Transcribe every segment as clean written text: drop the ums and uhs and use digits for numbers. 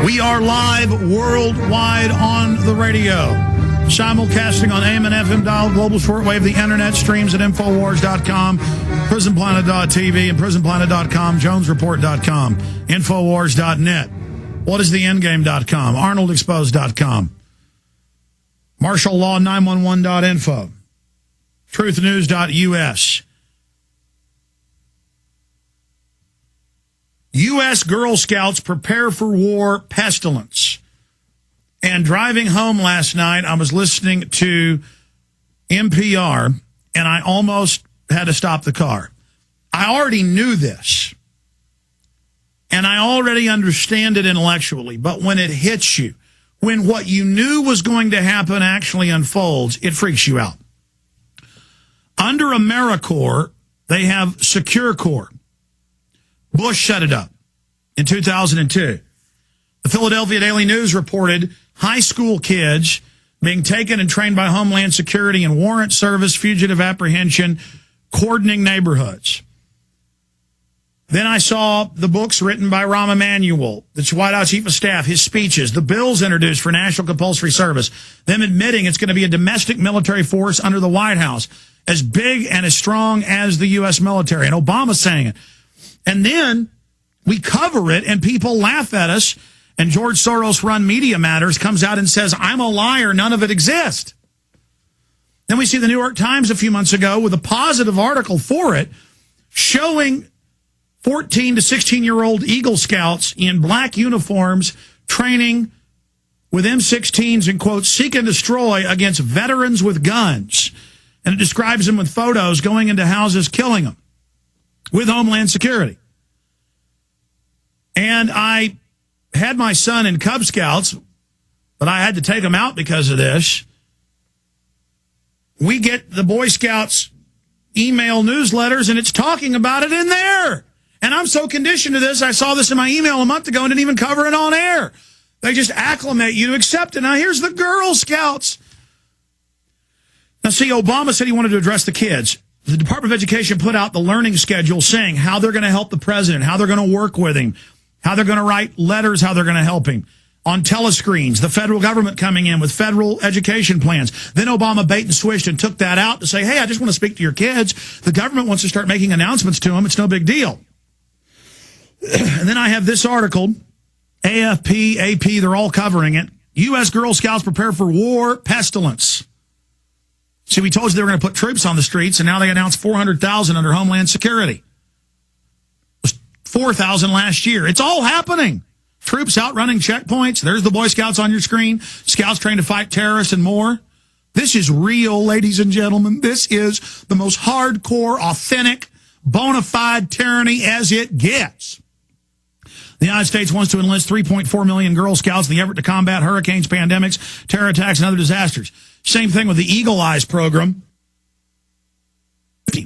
We are live worldwide on the radio. Simulcasting on AM and FM dial, global shortwave, the internet streams at Infowars.com, PrisonPlanet.tv, and PrisonPlanet.com, JonesReport.com, Infowars.net. What is the Endgame.com, ArnoldExposed.com, MartialLaw911.info, TruthNews.us. U.S. Girl Scouts prepare for war pestilence. And driving home last night, I was listening to NPR, and I almost had to stop the car. I already knew this, and I already understand it intellectually, but when it hits you, when what you knew was going to happen actually unfolds, it freaks you out. Under AmeriCorps, they have Secure Corps. Bush set it up in 2002. The Philadelphia Daily News reported high school kids being taken and trained by Homeland Security in warrant service, fugitive apprehension, cordoning neighborhoods. Then I saw the books written by Rahm Emanuel, the White House Chief of Staff, his speeches, the bills introduced for national compulsory service, them admitting it's going to be a domestic military force under the White House, as big and as strong as the U.S. military, and Obama saying it. And then we cover it, and people laugh at us, and George Soros-run Media Matters comes out and says, I'm a liar, none of it exists. Then we see the New York Times a few months ago with a positive article for it, showing 14 to 16-year-old Eagle Scouts in black uniforms training with M16s and, quote, seek and destroy against veterans with guns. And it describes them with photos going into houses, killing them with Homeland Security. And I had my son in Cub Scouts, but I had to take him out because of this. We get the Boy Scouts email newsletters, and it's talking about it in there. And I'm so conditioned to this, I saw this in my email a month ago and didn't even cover it on air. They just acclimate you to accept it. Now, here's the Girl Scouts. Now, see, Obama said he wanted to address the kids. The Department of Education put out the learning schedule saying how they're going to help the president, how they're going to work with him, how they're going to write letters, how they're going to help him. On telescreens, the federal government coming in with federal education plans. Then Obama bait and switched and took that out to say, hey, I just want to speak to your kids. The government wants to start making announcements to them. It's no big deal. And then I have this article, AFP, AP, they're all covering it. U.S. Girl Scouts prepare for war pestilence. See, we told you they were going to put troops on the streets, and now they announced 400,000 under Homeland Security. It was 4,000 last year. It's all happening. Troops out running checkpoints. There's the Boy Scouts on your screen. Scouts trained to fight terrorists and more. This is real, ladies and gentlemen. This is the most hardcore, authentic, bona fide tyranny as it gets. The United States wants to enlist 3.4 million Girl Scouts in the effort to combat hurricanes, pandemics, terror attacks, and other disasters. Same thing with the Eagle Eyes program.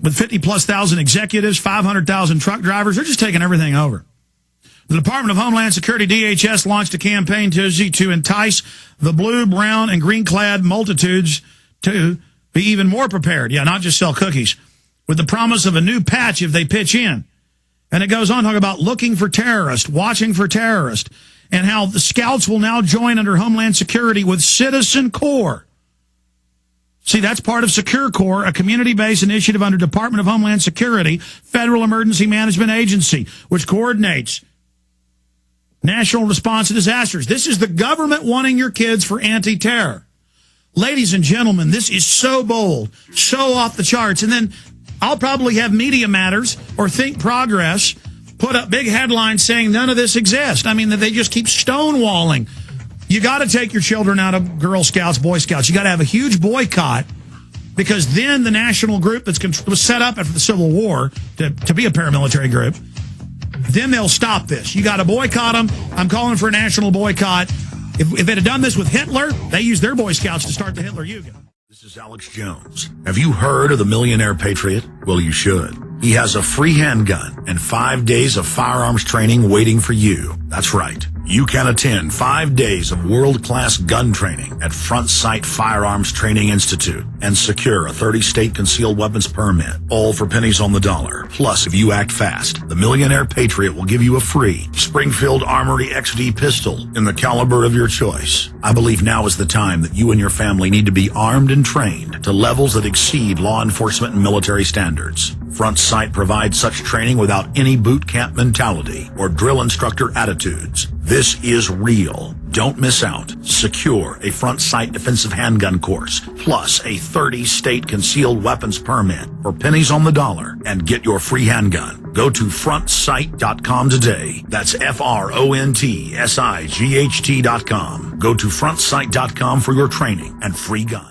With 50-plus thousand executives, 500,000 truck drivers, they're just taking everything over. The Department of Homeland Security, DHS, launched a campaign Tuesday to entice the blue, brown, and green-clad multitudes to be even more prepared. Yeah, not just sell cookies. With the promise of a new patch if they pitch in. And it goes on talking about looking for terrorists, watching for terrorists, and how the Scouts will now join under Homeland Security with Citizen Corps. See, that's part of Secure Corps, a community-based initiative under Department of Homeland Security, Federal Emergency Management Agency, which coordinates national response to disasters. This is the government wanting your kids for anti-terror. Ladies and gentlemen, this is so bold, so off the charts. And then I'll probably have Media Matters or Think Progress put up big headlines saying none of this exists. I mean, that they just keep stonewalling. You got to take your children out of Girl Scouts, Boy Scouts. You got to have a huge boycott, because then the national group that was set up after the Civil War to be a paramilitary group, then they'll stop this. You got to boycott them. I'm calling for a national boycott. If they'd have done this with Hitler, they used their Boy Scouts to start the Hitler Youth. This is Alex Jones. Have you heard of the Millionaire Patriot? Well, you should. He has a free handgun and 5 days of firearms training waiting for you. That's right. You can attend 5 days of world-class gun training at Front Sight Firearms Training Institute and secure a 30-state concealed weapons permit, all for pennies on the dollar. Plus, if you act fast, the Millionaire Patriot will give you a free Springfield Armory XD pistol in the caliber of your choice. I believe now is the time that you and your family need to be armed and trained to levels that exceed law enforcement and military standards. Front Sight provides such training without any boot camp mentality or drill instructor attitudes. This is real. Don't miss out. Secure a Front Sight defensive handgun course, plus a 30-state concealed weapons permit for pennies on the dollar, and get your free handgun. Go to frontsight.com today. That's FRONTSIGHT.com. Go to frontsight.com for your training and free gun.